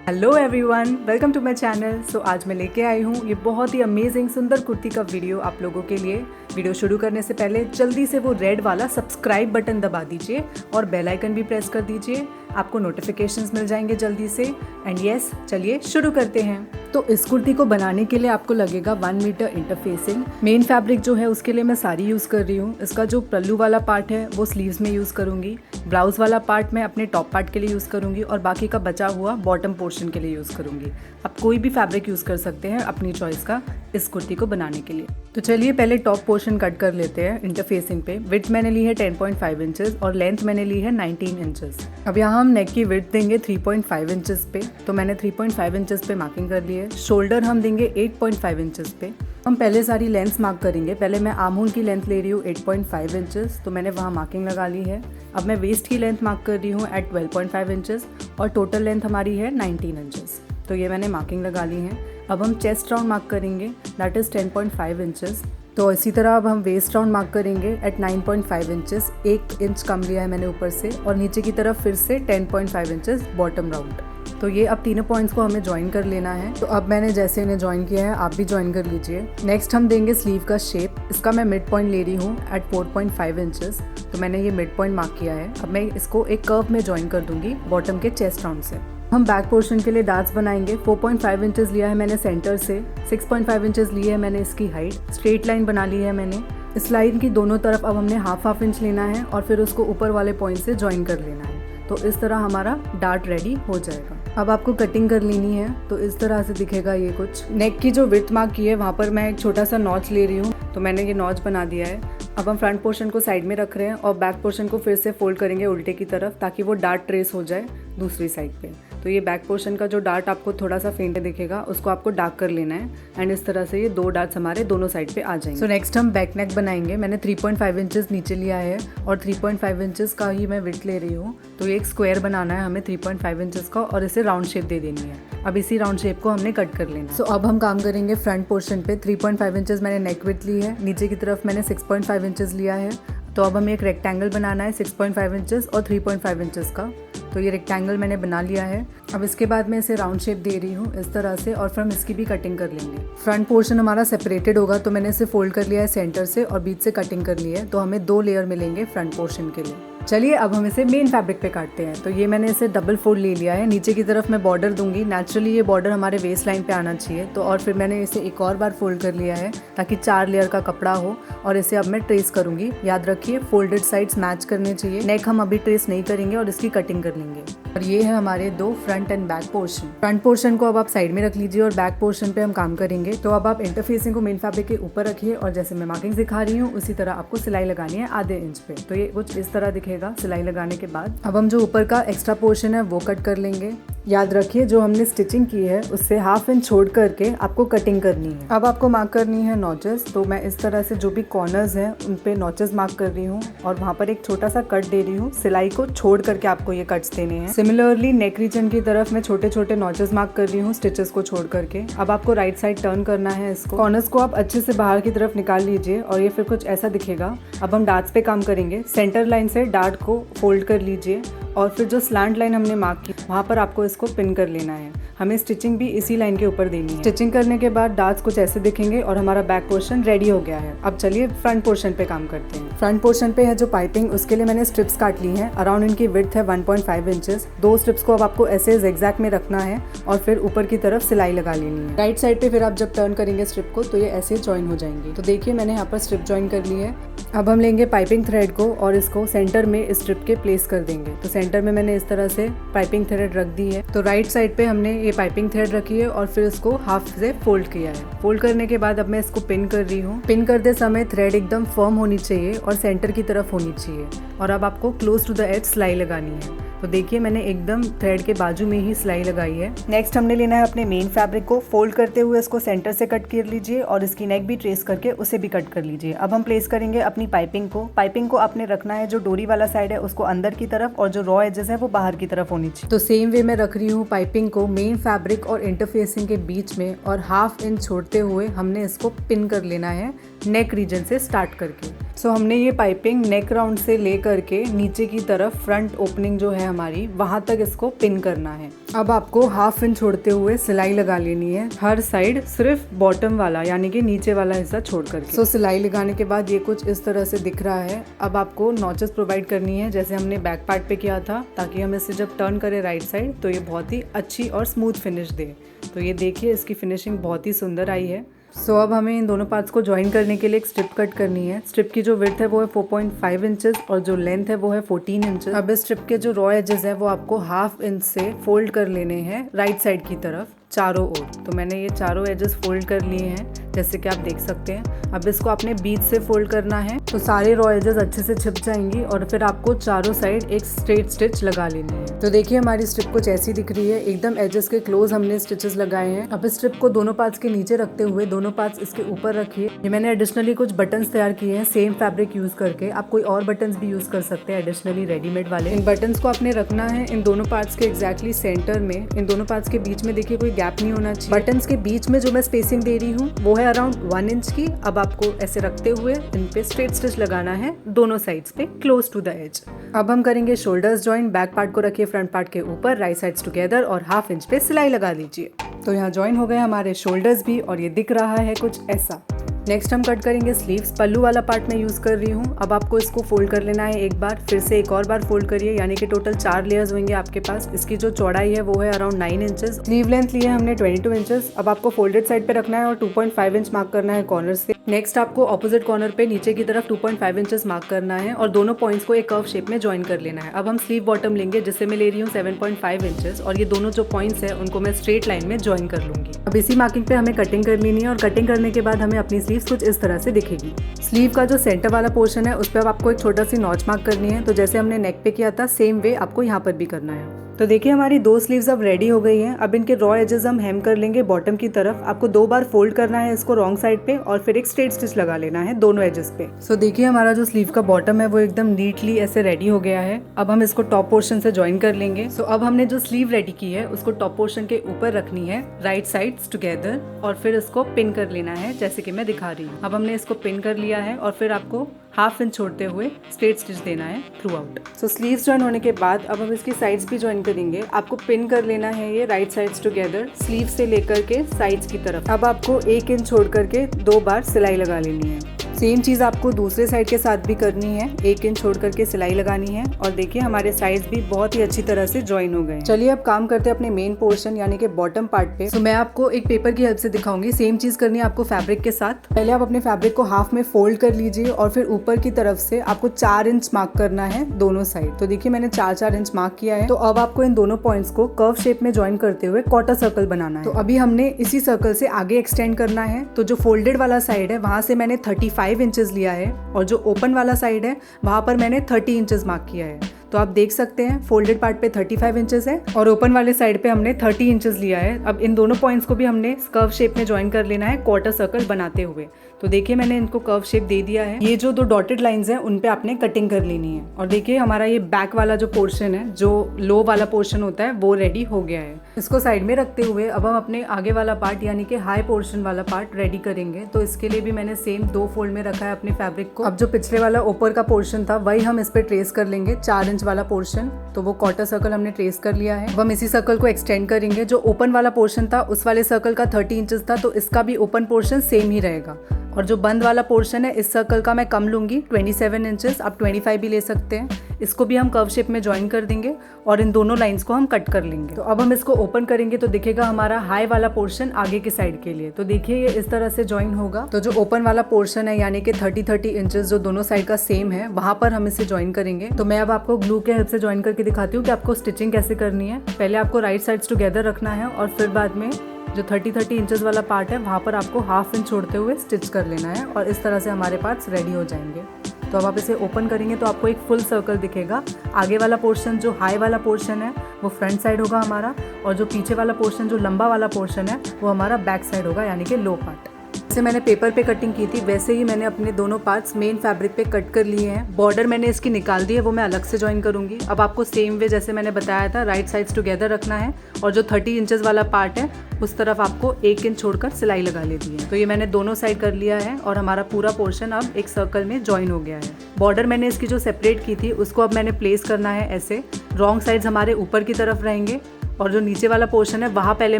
Hello everyone, welcome to my channel. So आज मैं लेके आई हूँ ये बहुत ही अमेजिंग सुंदर कुर्ती का वीडियो आप लोगों के लिए। वीडियो शुरू करने से पहले जल्दी से वो रेड वाला सब्सक्राइब बटन दबा दीजिए और बेल आइकन भी प्रेस कर दीजिए, आपको नोटिफिकेशंस मिल जाएंगे जल्दी से। एंड यस, चलिए शुरू करते हैं। तो इस कुर्ती को बनाने के लिए आपको लगेगा 1 मीटर इंटरफेसिंग। मेन फैब्रिक जो है उसके लिए मैं साड़ी यूज़ कर रही हूँ। इसका जो पल्लू वाला पार्ट है वो स्लीव्स में यूज़ करूँगी, ब्लाउज वाला पार्ट मैं अपने टॉप पार्ट के लिए यूज़ करूँगी और बाकी का बचा हुआ बॉटम पोर्शन के लिए यूज़ करूँगी। आप कोई भी फैब्रिक यूज़ कर सकते हैं अपनी चॉइस का इस कुर्ती को बनाने के लिए। तो चलिए पहले टॉप पोर्शन कट कर लेते हैं इंटरफेसिंग पे। विड्थ मैंने ली है 10.5 इंचेस और लेंथ मैंने ली है 19 इंचेस। अब यहाँ हम नेक की विड्थ देंगे 3.5 इंचेस पे, तो मैंने 3.5 इंचेस पे मार्किंग कर ली है। शोल्डर हम देंगे 8.5 इंचेस पे। हम पहले सारी लेंथ मार्क करेंगे। पहले मैं आर्म होल की लेंथ ले रही हूँ 8.5 इंचेस, तो मैंने वहाँ मार्किंग लगा ली है। अब मैं वेस्ट की लेंथ मार्क कर रही हूँ एट 12.5 इंचेस और टोटल लेंथ हमारी है 19 इंचेस, तो ये मैंने मार्किंग लगा ली है। अब हम चेस्ट राउंड मार्क करेंगे, दैट इज़ 10.5 इंचेस। तो इसी तरह अब हम वेस्ट राउंड मार्क करेंगे एट 9.5 इंचेस। 1 इंच कम लिया है मैंने ऊपर से, और नीचे की तरफ फिर से 10.5 इंचेस बॉटम राउंड। तो ये अब तीनों पॉइंट्स को हमें ज्वाइन कर लेना है। तो अब मैंने जैसे इन्हें ज्वाइन किया है आप भी ज्वाइन कर लीजिए। नेक्स्ट हम देंगे स्लीव का शेप। इसका मैं मिड पॉइंट ले रही हूँ एट 4.5 इंचेस, तो मैंने ये मिड पॉइंट मार्क किया है। अब मैं इसको एक कर्व में ज्वाइन कर दूंगी बॉटम के चेस्ट राउंड से। हम बैक पोर्शन के लिए डार्ट्स बनाएंगे। 4.5 इंचेस लिया है मैंने सेंटर से, 6.5 इंचेस ली है मैंने इसकी हाइट। स्ट्रेट लाइन बना ली है मैंने। इस लाइन की दोनों तरफ अब हमने हाफ इंच लेना है और फिर उसको ऊपर वाले पॉइंट से ज्वाइन कर लेना है। तो इस तरह हमारा डार्ट रेडी हो जाएगा। अब आपको कटिंग कर लेनी है, तो इस तरह से दिखेगा ये कुछ। नेक की जो विड्थ मार्क की है वहाँ पर मैं एक छोटा सा नॉच ले रही हूँ, तो मैंने ये नॉच बना दिया है। अब हम फ्रंट पोर्शन को साइड में रख रहे हैं और बैक पोर्शन को फिर से फोल्ड करेंगे उल्टे की तरफ, ताकि वो डार्ट ट्रेस हो जाए दूसरी साइड पे। तो ये बैक पोर्शन का जो डार्ट आपको थोड़ा सा फेंट दिखेगा उसको आपको डार्क कर लेना है। एंड इस तरह से ये 2 डार्ट्स हमारे दोनों साइड पे आ जाएंगे। सो नेक्स्ट हम बैक नेक बनाएंगे। मैंने 3.5 इंचेस नीचे लिया है और 3.5 इंचेस का ही मैं विड्थ ले रही हूँ। तो ये एक स्क्वायर बनाना है हमें 3.5 इंचेस का और इसे राउंड शेप दे देनी है। अब इसी राउंड शेप को हमने कट कर लेना है। सो अब हम काम करेंगे फ्रंट पोर्शन पे। 3.5 इंचेस मैंने नेक विड्थ ली है, नीचे की तरफ मैंने 6.5 इंचेस लिया है। तो अब हमें एक रेक्टेंगल बनाना है 6.5 इंचेस और 3.5 इंचेस का। तो ये रेक्टेंगल मैंने बना लिया है। अब इसके बाद मैं इसे राउंड शेप दे रही हूँ इस तरह से, और फिर हम इसकी भी कटिंग कर लेंगे। फ्रंट पोर्शन हमारा सेपरेटेड होगा, तो मैंने इसे फोल्ड कर लिया है सेंटर से और बीच से कटिंग कर ली है। तो हमें 2 लेयर मिलेंगे फ्रंट पोर्शन के लिए। चलिए अब हम इसे मेन फैब्रिक पे काटते हैं। तो ये मैंने इसे डबल फोल्ड ले लिया है। नीचे की तरफ मैं बॉर्डर दूंगी। नेचुरली ये बॉर्डर हमारे वेस्ट लाइन पे आना चाहिए। तो और फिर मैंने इसे एक और बार फोल्ड कर लिया है ताकि 4 लेयर का कपड़ा हो, और इसे अब मैं ट्रेस करूंगी। याद रखिए फोल्डेड साइड्स मैच करने चाहिए। नेक हम अभी ट्रेस नहीं करेंगे और इसकी कटिंग कर लेंगे। और ये है हमारे 2 front end back portion. Front portion को अब आप साइड में रख लीजिए और बैक पोर्शन पे हम काम करेंगे। तो अब आप इंटरफेसिंग को मेन फैब्रिक के ऊपर रखिए और जैसे मैं मार्किंग दिखा रही हूँ उसी तरह आपको सिलाई लगानी है आधे इंच पे। तो ये कुछ इस तरह दिखेगा सिलाई लगाने के बाद। अब हम जो ऊपर का एक्स्ट्रा पोर्शन है वो कट कर लेंगे। याद रखिए जो हमने स्टिचिंग की है उससे हाफ इंच छोड़ करके आपको कटिंग करनी है। अब आपको मार्क करनी है नॉचेस। तो मैं इस तरह से जो भी कॉर्नर्स हैं उन पे नॉचेस मार्क कर रही हूँ और वहाँ पर एक छोटा सा कट दे रही हूँ। सिलाई को छोड़ करके आपको ये कट्स देने हैं। सिमिलरली नेक रीजन की तरफ मैं छोटे छोटे नॉचेस मार्क कर रही हूँ स्टिचेस को छोड़ करके। अब आपको राइट साइड टर्न करना है इसको। कॉर्नर्स को आप अच्छे से बाहर की तरफ निकाल लीजिए और ये फिर कुछ ऐसा दिखेगा। अब हम डार्ट्स पे काम करेंगे। सेंटर लाइन से डार्ट को फोल्ड कर लीजिए और फिर जो स्लैंट लाइन हमने मार्क की वहाँ पर आपको इसको पिन कर लेना है। हमें स्टिचिंग भी इसी लाइन के ऊपर देनी है। स्टिचिंग करने के बाद डार्ट्स कुछ ऐसे दिखेंगे और हमारा बैक पोर्शन रेडी हो गया है। अब चलिए फ्रंट पोर्शन पे काम करते हैं। फ्रंट पोर्शन पे है जो पाइपिंग, उसके लिए मैंने स्ट्रिप्स काट ली हैं। अराउंड इनकी विड्थ है 1.5 इंचेस। 2 स्ट्रिप्स को अब आपको ऐसे zigzag में रखना है और फिर ऊपर की तरफ सिलाई लगा लेनी है। राइट साइड पे फिर आप जब टर्न करेंगे स्ट्रिप को तो ये ऐसे ज्वाइन हो जाएंगी। तो देखिए मैंने यहाँ पर स्ट्रिप ज्वाइन कर ली है। अब हम लेंगे पाइपिंग थ्रेड को और इसको सेंटर में इस स्ट्रिप के प्लेस कर देंगे। तो सेंटर में मैंने इस तरह से पाइपिंग थ्रेड रख दी है। तो राइट साइड पे हमने ये पाइपिंग थ्रेड रखी है और फिर इसको हाफ से फोल्ड किया है। फोल्ड करने के बाद अब मैं इसको पिन कर रही हूँ। पिन करते समय थ्रेड एकदम फर्म होनी चाहिए और सेंटर की तरफ होनी चाहिए। और अब आपको क्लोज टू द एज सिलाई लगानी है। तो देखिए मैंने एकदम थ्रेड के बाजू में ही सिलाई लगाई है। नेक्स्ट हमने लेना है अपने मेन फैब्रिक को। फोल्ड करते हुए इसको सेंटर से कट कर लीजिए और इसकी नेक भी ट्रेस करके उसे भी कट कर लीजिए। अब हम प्लेस करेंगे अपनी पाइपिंग को। पाइपिंग को आपने रखना है जो डोरी वाला साइड है उसको अंदर की तरफ और जो रॉ एजेस है वो बाहर की तरफ होनी चाहिए। तो सेम वे में रख रही हूँ पाइपिंग को मेन फैब्रिक और इंटरफेसिंग के बीच में, और हाफ इंच छोड़ते हुए हमने इसको पिन कर लेना है नेक रीजन से स्टार्ट करके। सो हमने ये पाइपिंग नेक राउंड से ले करके नीचे की तरफ फ्रंट ओपनिंग जो है हमारी वहाँ तक इसको पिन करना है। अब आपको हाफ इंच छोड़ते हुए सिलाई लगा लेनी है हर साइड, सिर्फ बॉटम वाला यानी कि नीचे वाला हिस्सा छोड़ करके। सो सिलाई लगाने के बाद ये कुछ इस तरह से दिख रहा है। अब आपको नॉचेस प्रोवाइड करनी है जैसे हमने बैक पार्ट पे किया था, ताकि हम इसे जब टर्न करें राइट साइड तो ये बहुत ही अच्छी और स्मूथ फिनिश दे। तो ये देखिए इसकी फिनिशिंग बहुत ही सुंदर आई है। सो अब हमें इन दोनों पार्ट्स को ज्वाइन करने के लिए एक स्ट्रिप कट करनी है। स्ट्रिप की जो विड्थ है वो है 4.5 इंचेस और जो लेंथ है वो है 14 इंचेस। अब इस स्ट्रिप के जो रॉ एजेस है वो आपको हाफ इंच से फोल्ड कर लेने हैं राइट साइड की तरफ चारों ओर। तो मैंने ये चारों एजेस फोल्ड कर लिए हैं जैसे कि आप देख सकते हैं। अब इसको आपने बीच से फोल्ड करना है तो सारे रॉ एजेस अच्छे से छिप जाएंगी और फिर आपको चारों साइड एक स्ट्रेट स्टिच लगा लेनी है। तो देखिए हमारी स्ट्रिप कुछ ऐसी दिख रही है, एकदम एजेस के क्लोज हमने स्टिचेस लगाए हैं। अब इस स्ट्रिप को दोनों पार्ट्स के नीचे रखते हुए दोनों पार्ट्स इसके ऊपर रखिए। ये मैंने एडिशनली कुछ बटन्स तैयार किए हैं सेम फैब्रिक यूज करके। आप कोई और बटन्स भी यूज कर सकते हैं एडिशनली रेडीमेड वाले। इन बटन्स को आपने रखना है इन दोनों पार्ट्स के एग्जैक्टली सेंटर में। इन दोनों पार्ट्स के बीच में देखिए कोई गैप नहीं होना चाहिए। बटन्स के बीच में जो मैं स्पेसिंग दे रही हूँ वो है अराउंड 1 इंच की। अब आपको ऐसे रखते हुए इन पे स्ट्रेट स्टिच लगाना है दोनों साइड्स पे क्लोज टू द एज। अब हम करेंगे शोल्डर्स जॉइन। बैक पार्ट को रखिए फ्रंट पार्ट के ऊपर, राइट साइड्स टुगेदर और हाफ इंच पे सिलाई लगा दीजिए। तो यहाँ ज्वाइन हो गए हमारे शोल्डर्स भी और ये दिख रहा है कुछ ऐसा। नेक्स्ट हम कट करेंगे स्लीव्स। पल्लू वाला पार्ट मैं यूज कर रही हूँ। अब आपको इसको फोल्ड कर लेना है एक बार, फिर से एक और बार फोल्ड करिए, यानी कि टोटल 4 लेयर्स होंगे आपके पास। इसकी जो चौड़ाई है वो है अराउंड 9 इंचेस। स्लीव लेंथ ली है हमने 22 इंचेस। अब आपको फोल्डेड साइड पे रखना है और 2.5 इंच मार्क करना है कॉर्नर से। नेक्स्ट आपको ऑपोजिट कॉर्नर पे नीचे की तरफ 2.5 इंचेस मार्क करना है और दोनों पॉइंट्स को एक कर्व शेप में ज्वाइन कर लेना है। अब हम स्लीव बॉटम लेंगे जिससे मैं ले रही हूँ 7.5 इंचेस और ये दोनों जो पॉइंट्स है उनको मैं स्ट्रेट लाइन में ज्वाइन कर लूंगी। अब इसी मार्किंग पे हमें कटिंग कर लेनी है और कटिंग करने के बाद हमें अपनी स्लीव्स कुछ इस तरह से दिखेगी। स्लीव का जो सेंटर वाला पोर्शन है उस पर आपको एक छोटा सी नॉच मार्क करनी है। तो जैसे हमने नेक पे किया था सेम वे आपको यहाँ पर भी करना है। तो देखिए हमारी 2 स्लीव्स अब रेडी हो गई हैं। अब इनके रॉ एजेस हम हेम कर लेंगे बॉटम की तरफ। आपको 2 बार फोल्ड करना है इसको रॉन्ग साइड पे और फिर एक स्ट्रेट स्टिच लगा लेना है दोनों एजेस पे। सो देखिए हमारा जो स्लीव का बॉटम है वो एकदम नीटली ऐसे रेडी हो गया है। अब हम इसको टॉप पोर्शन से ज्वाइन कर लेंगे। सो अब हमने जो स्लीव रेडी की है उसको टॉप पोर्शन के ऊपर रखनी है राइट साइड्स टुगेदर और फिर इसको पिन कर लेना है जैसे कि मैं दिखा रही हूँ। अब हमने इसको पिन कर लिया है और फिर आपको हाफ इंच छोड़ते हुए स्ट्रेट स्टिच देना है थ्रू आउट। सो स्लीव्स ज्वाइन होने के बाद अब हम इसकी साइड्स भी ज्वाइन करेंगे। आपको पिन कर लेना है ये राइट साइड्स टुगेदर स्लीव से लेकर के साइड्स की तरफ। अब आपको 1 इंच छोड़ करके 2 बार सिलाई लगा लेनी है। सेम चीज़ आपको दूसरे साइड के साथ भी करनी है, 1 इंच छोड़ करके सिलाई लगानी है और देखिए हमारे साइड्स भी बहुत ही अच्छी तरह से ज्वाइन हो गए। चलिए अब काम करते हैं अपने मेन पोर्शन यानी कि बॉटम पार्ट पे। तो मैं आपको एक पेपर की हेल्प से दिखाऊंगी। सेम चीज़ करनी है आपको फैब्रिक के साथ। पहले आप अपने फैब्रिक को हाफ में फोल्ड कर लीजिए और फिर ऊपर की तरफ से आपको 4 इंच मार्क करना है दोनों साइड। तो देखिए मैंने 4-4 इंच मार्क किया है। तो अब आपको इन दोनों पॉइंट्स को कर्व शेप में ज्वाइन करते हुए क्वार्टर सर्कल बनाना है। तो अभी हमने इसी सर्कल से आगे एक्सटेंड करना है। तो जो फोल्डेड वाला साइड है वहां से मैंने 35 इंचेस लिया है और जो ओपन वाला साइड है वहां पर मैंने 30 इंचेस मार्क किया है। तो आप देख सकते हैं फोल्डेड पार्ट पे 35 इंचेस है और ओपन वाले साइड पे हमने 30 इंचेस लिया है। अब इन दोनों पॉइंट्स को भी हमने कर्व शेप में ज्वाइन कर लेना है क्वार्टर सर्कल बनाते हुए। तो देखिए मैंने इनको कर्व शेप दे दिया है। ये जो 2 डॉटेड लाइंस हैं उन पे आपने कटिंग कर लेनी है और देखिए हमारा ये बैक वाला जो पोर्शन है, जो लो वाला पोर्शन होता है, वो रेडी हो गया है। इसको साइड में रखते हुए अब हम अपने आगे वाला पार्ट यानी कि हाई पोर्शन वाला पार्ट रेडी करेंगे। तो इसके लिए भी मैंने सेम 2 फोल्ड में रखा है अपने फैब्रिक को। अब जो पिछले वाला ऊपर का पोर्शन था वही हम इस पे ट्रेस कर लेंगे, 4 इंच वाला पोर्शन। तो वो क्वार्टर सर्कल हमने ट्रेस कर लिया है। अब हम इसी सर्कल को एक्सटेंड करेंगे। जो ओपन वाला पोर्शन था उस वाले सर्कल का 30 इंचेस था, तो इसका भी ओपन पोर्शन सेम ही रहेगा। और जो बंद वाला पोर्शन है इस सर्कल का मैं कम लूंगी, 27 इंचेस। आप 25 भी ले सकते हैं। इसको भी हम कर्व शेप में ज्वाइन कर देंगे और इन दोनों लाइंस को हम कट कर लेंगे। तो अब हम इसको ओपन करेंगे तो दिखेगा हमारा हाई वाला पोर्शन आगे की साइड के लिए। तो देखिए ये इस तरह से ज्वाइन होगा। तो जो ओपन वाला पोर्शन है यानी कि 30 इंचेस जो दोनों साइड का सेम है, वहां पर हम इसे ज्वाइन करेंगे। तो मैं अब आपको ग्लू के हेल्प से ज्वाइन करके दिखाती हूँ कि आपको स्टिचिंग कैसे करनी है। पहले आपको राइट साइड्स टुगेदर रखना है और फिर बाद में जो 30 इंचेस वाला पार्ट है वहाँ पर आपको हाफ इंच छोड़ते हुए स्टिच कर लेना है और इस तरह से हमारे पार्ट्स रेडी हो जाएंगे। तो अब आप इसे ओपन करेंगे तो आपको एक फुल सर्कल दिखेगा। आगे वाला पोर्शन जो हाई वाला पोर्शन है वो फ्रंट साइड होगा हमारा और जो पीछे वाला पोर्शन जो लंबा वाला पोर्शन है वो हमारा बैक साइड होगा यानी कि लो पार्ट। जैसे मैंने पेपर पे कटिंग की थी वैसे ही मैंने अपने दोनों पार्ट्स मेन फैब्रिक पे कट कर लिए हैं। बॉर्डर मैंने इसकी निकाल दी है, वो मैं अलग से ज्वाइन करूँगी। अब आपको सेम वे जैसे मैंने बताया था राइट साइड्स टुगेदर रखना है और जो 30 इंचेस वाला पार्ट है उस तरफ आपको 1 इंच छोड़कर सिलाई लगा लेती है। तो ये मैंने दोनों साइड कर लिया है और हमारा पूरा पोर्शन अब एक सर्कल में ज्वाइन हो गया है। बॉर्डर मैंने इसकी जो सेपरेट की थी उसको अब मैंने प्लेस करना है ऐसे। रॉन्ग साइड्स हमारे ऊपर की तरफ रहेंगे और जो नीचे वाला पोर्शन है वहाँ पहले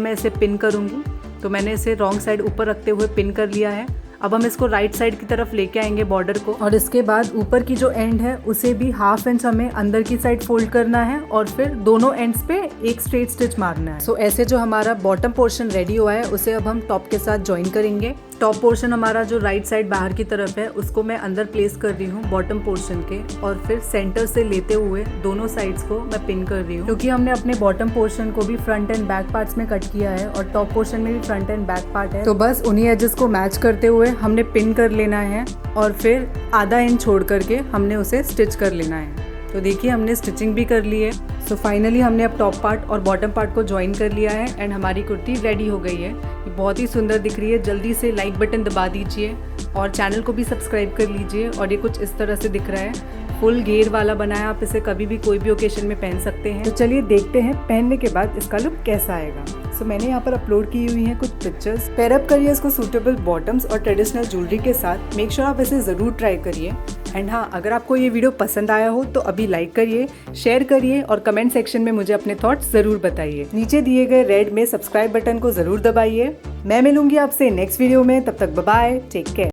मैं इसे पिन करूँगी। तो मैंने इसे रॉन्ग साइड ऊपर रखते हुए पिन कर लिया है। अब हम इसको राइट साइड की तरफ लेके आएंगे बॉर्डर को और इसके बाद ऊपर की जो एंड है उसे भी ½ इंच हमें अंदर की साइड फोल्ड करना है और फिर दोनों एंड्स पे एक स्ट्रेट स्टिच मारना है। सो ऐसे जो हमारा बॉटम पोर्शन रेडी हुआ है उसे अब हम टॉप के साथ ज्वाइन करेंगे। टॉप पोर्शन हमारा जो राइट साइड बाहर की तरफ है उसको मैं अंदर प्लेस कर रही हूँ बॉटम पोर्शन के और फिर सेंटर से लेते हुए दोनों साइड्स को मैं पिन कर रही हूँ, क्योंकि हमने अपने बॉटम पोर्शन को भी फ्रंट एंड बैक पार्ट्स में कट किया है और टॉप पोर्शन में भी फ्रंट एंड बैक पार्ट है। तो बस उन्हीं एजेस को मैच करते हुए हमने पिन कर लेना है और फिर ½ इंच छोड़ करके हमने उसे स्टिच कर लेना है। तो देखिए हमने स्टिचिंग भी कर ली है। सो फाइनली हमने अब टॉप पार्ट और बॉटम पार्ट को ज्वाइन कर लिया है एंड हमारी कुर्ती रेडी हो गई है। ये बहुत ही सुंदर दिख रही है। जल्दी से लाइक बटन दबा दीजिए और चैनल को भी सब्सक्राइब कर लीजिए। और ये कुछ इस तरह से दिख रहा है, फुल घेर वाला बना है। आप इसे कभी भी कोई भी ओकेशन में पहन सकते हैं। तो चलिए देखते हैं पहनने के बाद इसका लुक कैसा आएगा। सो मैंने यहाँ पर अपलोड की हुई हैं कुछ पिक्चर्स। पेयर अप करिए इसको सूटेबल बॉटम्स और ट्रेडिशनल ज्वेलरी के साथ। मेक श्योर आप इसे ज़रूर ट्राई करिए। एंड हाँ, अगर आपको ये वीडियो पसंद आया हो तो अभी लाइक करिए, शेयर करिए और कमेंट सेक्शन में मुझे अपने थॉट्स ज़रूर बताइए। नीचे दिए गए रेड में सब्सक्राइब बटन को ज़रूर दबाइए। मैं मिलूंगी आपसे नेक्स्ट वीडियो में। तब तक बाय बाय, टेक केयर।